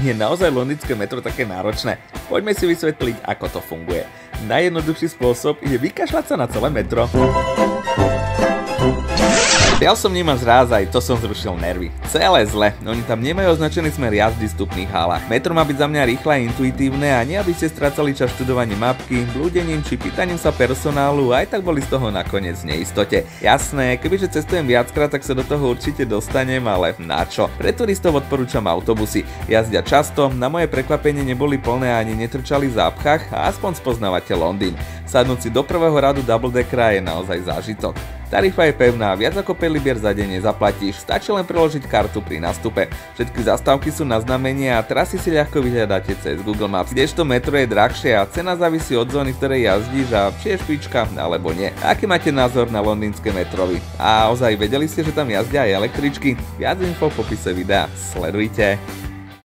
Je naozaj londýnske metro také náročné? Poďme si vysvetliť, ako to funguje. Najjednoduchší spôsob je vykašľať sa na celé metro. Ja som nemám zráz, aj to som zrušil nervy. Celé zle, oni tam nemajú označený smer jazdy v vstupných halách. Metro má byť za mňa rýchle a intuitívne a nie aby ste strácali čas študovaním mapky, blúdením či pýtaním sa personálu, aj tak boli z toho nakoniec v neistote. Jasné, kebyže cestujem viackrát, tak sa do toho určite dostanem, ale na čo? Pre turistov odporúčam autobusy. Jazdia často, na moje prekvapenie neboli plné ani netrčali v zápchách a aspoň spoznávate Londýn. Sadnúť si do prvého radu double-deckera je naozaj zážitok. Tarifa je pevná, viac ako 5 libier za deň nezaplatíš, stačí len preložiť kartu pri nástupe. Všetky zastávky sú na znamenie a trasy si ľahko vyhľadáte cez Google Maps, kdežto metro je drahšie a cena závisí od zóny, v ktorej jazdíš a či je špička alebo nie. Aký máte názor na londýnske metrovy? A ozaj vedeli ste, že tam jazdia aj električky? Viac info v popise videa. Sledujte.